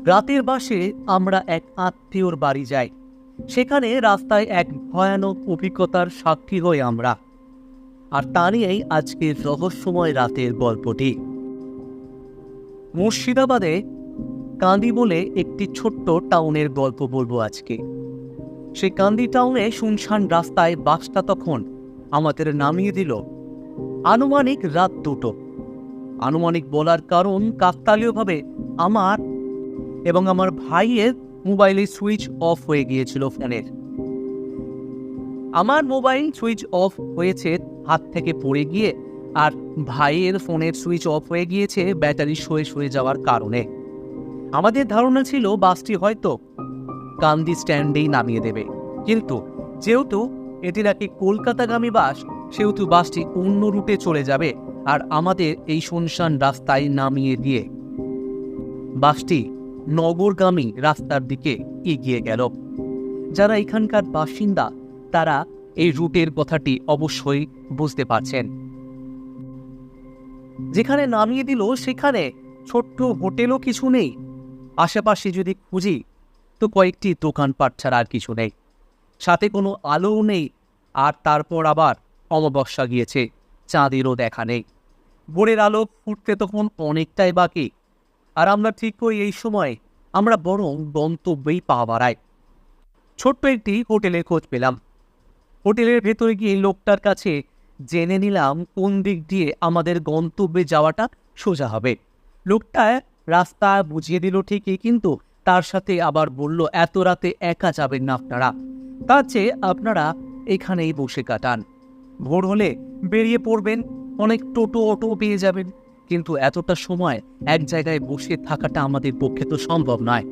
রাতের বাসে আমরা এক আত্মীয়র বাড়ি যাই। সেখানে রাস্তায় এক ভয়ানক অভিজ্ঞতার সাক্ষী হই আমরা। আর তা নিয়েই আজকের রহস্যময় রাতের গল্পটি। মুর্শিদাবাদে কান্দি বলে একটি ছোট্ট টাউনের গল্প বলবো আজকে। সেই কান্দি টাউনে শুনশান রাস্তায় বাসটা তখন আমাদের নামিয়ে দিল আনুমানিক রাত 2টো। আনুমানিক বলার কারণ কাকতালীয়ভাবে আমার এবং আমার ভাইয়ের মোবাইলে সুইচ অফ হয়ে গিয়েছিল ফোনের। আমার মোবাইল সুইচ অফ হয়েছে হাত থেকে পড়ে গিয়ে, আর ভাইয়ের ফোনের সুইচ অফ হয়ে গিয়েছে ব্যাটারি সয়ে যাওয়ার কারণে। আমাদের ধারণা ছিল বাসটি হয়তো কান্দি স্ট্যান্ডেই নামিয়ে দেবে, কিন্তু যেহেতু এটি নাকি কলকাতাগামী বাস, সেহেতু বাসটি অন্য রুটে চলে যাবে আর আমাদের এই শুনশান রাস্তায় নামিয়ে দিয়ে বাসটি নগরগামী রাস্তার দিকে এগিয়ে গেল। যারা এখানকার বাসিন্দা তারা এই রুটের কথাটি অবশ্যই বুঝতে পারছেন। যেখানে নামিয়ে দিল সেখানে ছোট্ট হোটেলও কিছু নেই। আশেপাশে যদি খুঁজি তো কয়েকটি দোকানপাট ছাড়া আর কিছু নেই, সাথে কোনো আলোও নেই। আর তারপর আবার অমাবস্যা গিয়েছে, চাঁদেরও দেখা নেই। ভোরের আলো ফুটতে তখন অনেকটাই বাকি। আর আমরা ঠিক করি এই সময় আমরা বরং গন্তব্যেই পা বাড়াই। ছোট্ট একটি হোটেলের খোঁজ পেলাম। হোটেলের ভেতরে গিয়ে লোকটার কাছে জেনে নিলাম কোন দিক দিয়ে আমাদের গন্তব্যে যাওয়াটা সোজা হবে। লোকটা রাস্তা বুঝিয়ে দিল ঠিকই, কিন্তু তার সাথে আবার বলল এত রাতে একা যাবেন না আপনারা, তার চেয়ে আপনারা এখানেই বসে কাটান। ভোর হলে বেরিয়ে পড়বেন, অনেক টোটো অটো পেয়ে যাবেন, কিন্তু এতটা সময় এক জায়গায় বসে থাকাটা আমাদের পক্ষে তো সম্ভব নয়।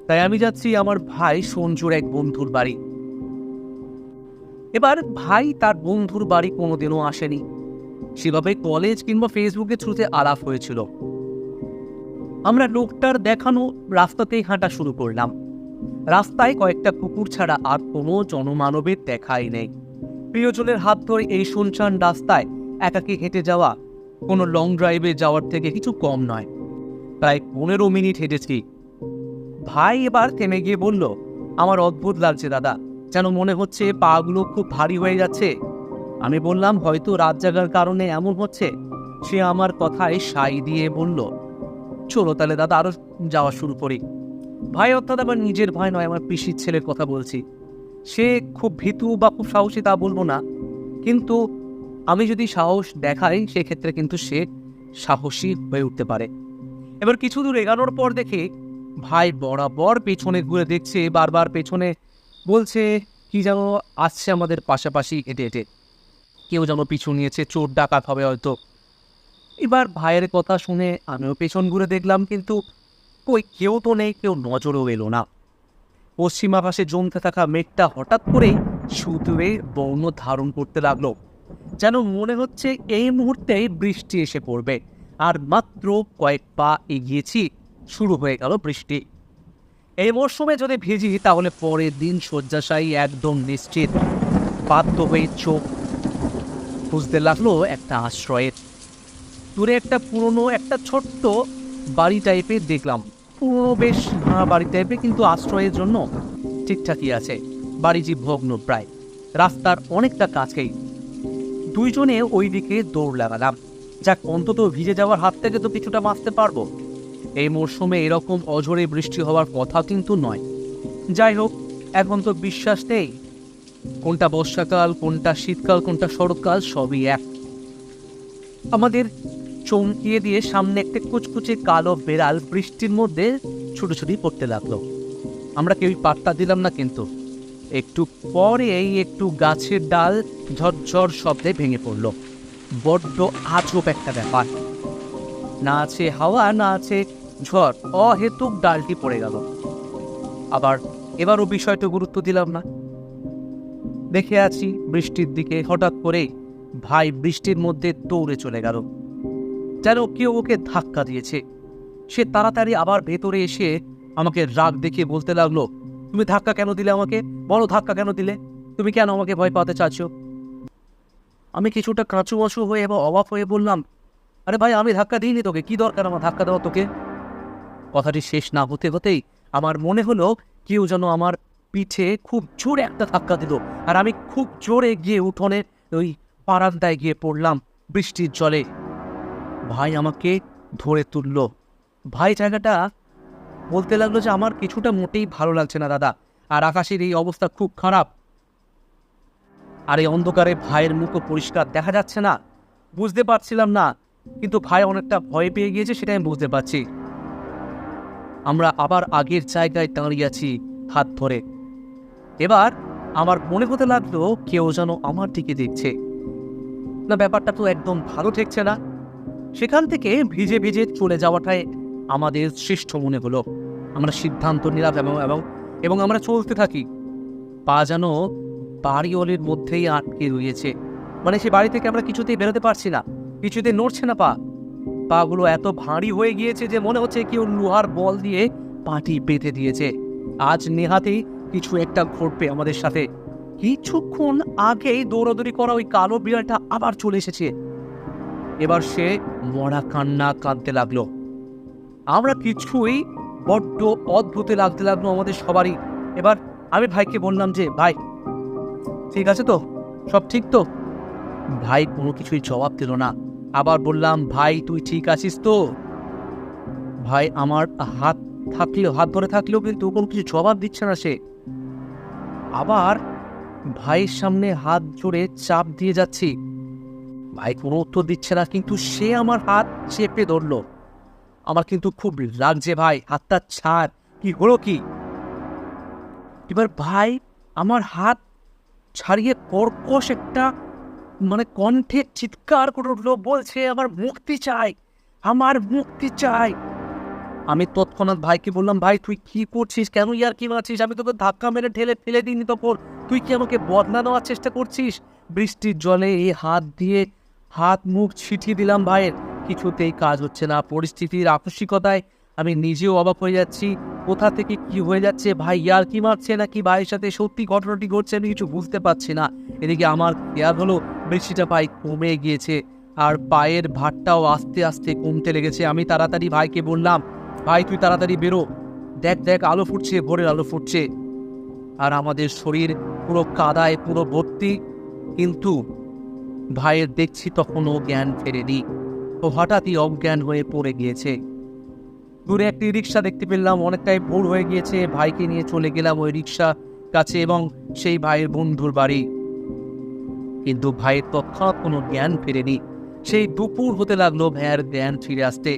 তাই আমি যাচ্ছি আমার ভাই সঞ্জুর এক বন্ধুর বাড়ি। এবার ভাই তার বন্ধুর বাড়ি কোনোদিনও আসেনি, সেভাবে কলেজ কিংবা ফেসবুকের থ্রুতে আলাপ হয়েছিল। আমরা লোকটার দেখানো রাস্তাতেই হাঁটা শুরু করলাম। রাস্তায় কয়েকটা কুকুর ছাড়া আর কোনো জনমানবের দেখাই নেই। প্রিয়জনের হাত ধরে এই শুনশান রাস্তায় একাকী হেঁটে যাওয়া কোনো লং ড্রাইভে যাওয়ার থেকে কিছু কম নয়। প্রায় 15 মিনিট হেঁটেছি। ভাই এবার থেমে গিয়ে বলল, আমার অদ্ভুত লাগছে দাদা, যেন মনে হচ্ছে পাগুলো খুব ভারী হয়ে যাচ্ছে। আমি বললাম হয়তো রাত জাগার কারণে এমন হচ্ছে। সে আমার কথায় সাই দিয়ে বলল, চলো তাহলে দাদা আরো যাওয়া শুরু করি। ভাই অর্থাৎ আমার নিজের ভাই নয়, আমার পিসির ছেলের কথা বলছি। সে খুব ভীতু বা খুব সাহসী তা বলবো না, কিন্তু আমি যদি সাহস দেখাই সেক্ষেত্রে কিন্তু সে সাহসী হয়ে উঠতে পারে। এবার কিছু দূর এগানোর পর দেখে ভাই বরাবর পেছনে ঘুরে দেখছে, বারবার পেছনে বলছে কি যেন আসছে আমাদের পাশাপাশি হেঁটে হেঁটে, কেউ যেন পিছু নিয়েছে, চোর ডাকাত হবে হয়তো। এবার ভাইয়ের কথা শুনে আমিও পেছন ঘুরে দেখলাম, কিন্তু কই কেউ তো নেই, কেউ নজরও এলো না। পশ্চিম আকাশে জমতে থাকা মেঘটা হঠাৎ করেই শুধুয়ে বর্ণ ধারণ করতে লাগলো, যেন মনে হচ্ছে এই মুহূর্তে বৃষ্টি এসে পড়বে। আর মাত্র কয়েক পা এগিয়েছি, শুরু হয়ে গেল বৃষ্টি। এই মরশুমে যদি ভিজি তাহলে পরের দিন শয্যাশায়ী একদম নিশ্চিত। বাধ্য হয়ে চোখ খুঁজতে লাগলো একটা আশ্রয়ের। দূরে একটা পুরনো একটা ছোট্ট বাড়ি টাইপের দেখলাম, পুরনো বেশ ভাঙা বাড়ি টাইপের, কিন্তু আশ্রয়ের জন্য ঠিকঠাকই আছে। বাড়িটি ভগ্ন প্রায়, রাস্তার অনেকটা কাছেই। দুইজনে ওই দিকে দৌড় লাগালাম, যাক অন্তত ভিজে যাওয়ার হাত থেকে তো কিছুটা বাঁচতে পারবো। এই মরশুমে এরকম অঝোরে বৃষ্টি হওয়ার কথা কিন্তু নয়। যাই হোক, এখন তো বিশ্বাস নেই কোনটা বর্ষাকাল, কোনটা শীতকাল, কোনটা শরৎকাল, সবই এক। আমাদের চমকিয়ে দিয়ে সামনে একটা কুচকুচে কালো বেড়াল বৃষ্টির মধ্যে ছুটোছুটি পড়তে লাগলো। আমরা কেউই পাত্তা দিলাম না, কিন্তু একটু পরেই একটু গাছের ডাল ঝরঝর শব্দে ভেঙে পড়ল। বড্ড আজব একটা ব্যাপার, না আছে হাওয়া না আছে ঝড়, অহেতুক ডালটি পড়ে গেল। এবারও বিষয়টা গুরুত্ব দিলাম না, দেখে আছি বৃষ্টির দিকে। হঠাৎ করে ভাই বৃষ্টির মধ্যে দৌড়ে চলে গেল, যেন কেউ ওকে ধাক্কা দিয়েছে। সে তাড়াতাড়ি আবার ভেতরে এসে আমাকে রাগ দেখিয়ে বলতে লাগলো, তুমি ধাক্কা কেন দিলে আমাকে? বলো ধাক্কা কেন দিলে? তুমি কেন আমাকে ভয় পাতে চাচ্ছ? আমি কিছুটা কাঁচুমাচু হয়ে এবং অবাক হয়ে বললাম, আরে ভাই আমি ধাক্কা দিইনি তোকে, কি দরকার আমার ধাক্কা দেওয়া তোকে? কথাটি শেষ না হতে হতেই আমার মনে হলো কেউ যেন আমার পিঠে খুব জোরে একটা ধাক্কা দিল, আর আমি খুব জোরে গিয়ে উঠোনের ওই বারান্দায় গিয়ে পড়লাম বৃষ্টির জলে। ভাই আমাকে ধরে তুললো। ভাই জায়গাটা বলতে লাগলো যে আমার কিছুটা মোটেই ভালো লাগছে না দাদা, আর আকাশের এই অবস্থা খুব খারাপ, আর এই অন্ধকারে ভাইয়ের মুখও পরিষ্কার দেখা যাচ্ছে না। বুঝতে পারছিলাম না, কিন্তু ভাই অনেকটা ভয় পেয়ে গিয়েছে সেটা আমি বুঝতে পারছি। আমরা আবার আগের জায়গায় দাঁড়িয়ে আছি হাত ধরে। এবার আমার মনে হতে লাগলো কেউ যেন আমার দিকে দেখছে না, ব্যাপারটা তো একদম ভালো ঠেকছে না। সেখান থেকে ভিজে ভিজে চলে যাওয়াটাই আমাদের শ্রেষ্ঠ মনে হলো। আমরা সিদ্ধান্ত নিলাম এবং এবং আমরা চলতে থাকি। পা যেন বাড়িওয়ালির মধ্যেই আটকে রয়েছে, মানে সে বাড়ি থেকে আমরা কিছুতেই বেরোতে পারছি না, কিছুতেই নড়ছে না পাগুলো এত ভারী হয়ে গিয়েছে যে মনে হচ্ছে কেউ লোহার বল দিয়ে পাটি বেঁধে দিয়েছে। আজ নেহাতেই কিছু একটা ঘটবে আমাদের সাথে। কিছুক্ষণ আগেই দৌড়াদৌড়ি করা ওই কালো বিড়ালটা আবার চলে এসেছে। এবার সে মরা কান্না কাঁদতে লাগলো। আমরা কিছুই বড্ড অদ্ভুত লাগতে লাগলো আমাদের সবারই। এবার আমি ভাইকে বললাম যে ভাই ঠিক আছে তো, সব ঠিক তো? ভাই কোনো কিছুই জবাব দিল না। আবার বললাম ভাই তুই ঠিক আছিস তো? ভাই আমার হাত ধরে থাকলেও কিন্তু কোনো কিছু জবাব দিচ্ছে না সে। আবার ভাইয়ের সামনে হাত জোড়ে চাপ দিয়ে যাচ্ছি, ভাই কোনো উত্তর দিচ্ছে না, কিন্তু সে আমার হাত চেপে ধরলো। আমার কিন্তু খুব লাগছে ভাই, হাতটা ছাড়, কি হলো কি? এবার ভাই আমার হাত ছাড়িয়ে কর্কশ একটা মানে কণ্ঠে চিৎকার করে উঠলো, বলছে আমার মুক্তি চাই, আমার মুক্তি চাই। আমি তৎক্ষণাৎ ভাইকে বললাম ভাই তুই কি করছিস, কেন ইয়ার কি মারছিস? আমি তোকে ধাক্কা মেরে ঠেলে ফেলে দিইনি তখন, তুই কি আমাকে বদলা নেওয়ার চেষ্টা করছিস? বৃষ্টির জলে এই হাত দিয়ে হাত মুখ ছিটিয়ে দিলাম ভাইয়ের, কিছুতেই কাজ হচ্ছে না। পরিস্থিতির আকস্মিকতায় আমি নিজেও অবাক হয়ে যাচ্ছি, কোথা থেকে কি হয়ে যাচ্ছে, ভাই ইয়ার কি মারছে নাকি ভাইয়ের সাথে সত্যি ঘটনাটি ঘটছে আমি কিছু বুঝতে পারছি না। এদিকে আমার খেয়াল হলো বৃষ্টিটা পায়ে কমে গিয়েছে, আর পায়ের ভারটাও আস্তে আস্তে কমতে লেগেছে। আমি তাড়াতাড়ি ভাইকে বললাম ভাই তুই তাড়াতাড়ি বেরো, দেখ আলো ফুটছে, ভোরের আলো ফুটছে। আর আমাদের শরীর পুরো কাদায় পুরো ভর্তি, কিন্তু ভাইয়ের দেখছি তখনও জ্ঞান ফেরেনি, ও হঠাৎই অজ্ঞান হয়ে পড়ে গিয়েছে। দূরে একটি রিক্সা দেখতে পেলাম, অনেকটাই ভোর হয়ে গিয়েছে। ভাইকে নিয়ে চলে গেলাম ওই রিক্সা কাছে এবং সেই ভাইয়ের বন্ধুর বাড়ি, কিন্তু ভাইয়ের তৎক্ষণাৎ কোনো জ্ঞান ফেরেনি। সেই দুপুর হতে লাগলো, ভাইয়ের জ্ঞান ফিরে আসতে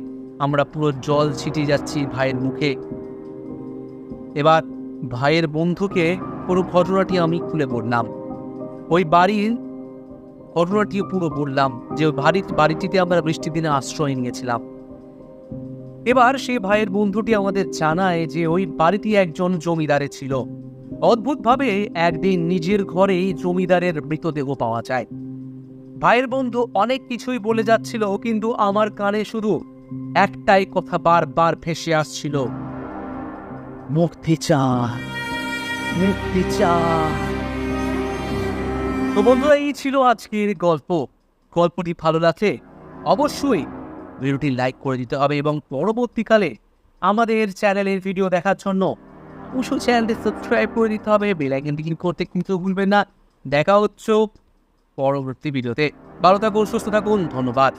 আমরা পুরো জল ছিটিয়ে যাচ্ছি ভাইয়ের মুখে। এবার ভাইয়ের বন্ধুকে পুরো ঘটনাটি আমি খুলে বললাম, ওই বাড়ির ঘটনাটিও পুরো বললাম, যে বাড়িটিতে আমরা বৃষ্টির দিনে আশ্রয় নিয়েছিলাম। এবার সেই ভাইয়ের বন্ধুটি আমাদের জানায় যে ওই বাড়িটি একজন জমিদারে ছিল। অদ্ভুতভাবে একদিন নিজের ঘরেই জমিদারের মৃতদেহ পাওয়া যায়। ভাইয়ের বন্ধু অনেক কিছুই বলে যাচ্ছিল, কিন্তু আমার কানে শুধু একটাই কথা বারবার ভেসে আসছিল, মুক্তি চাই, মুক্তি চাই। তো বন্ধুরা, এই ছিল আজকের গল্পটি ভালো লাগলে অবশ্যই ভিডিওটি লাইক করে দিতে হবে, এবং পরবর্তীকালে আমাদের চ্যানেলের ভিডিও দেখার জন্য অবশ্যই চ্যানেলটি সাবস্ক্রাইব করে দিতে হবে, বেল আইকনটি ক্লিক করতে কিন্তু ভুলবেন না। দেখা হচ্ছে পরবর্তী ভিডিওতে। ভালো থাকুন, সুস্থ থাকুন, ধন্যবাদ।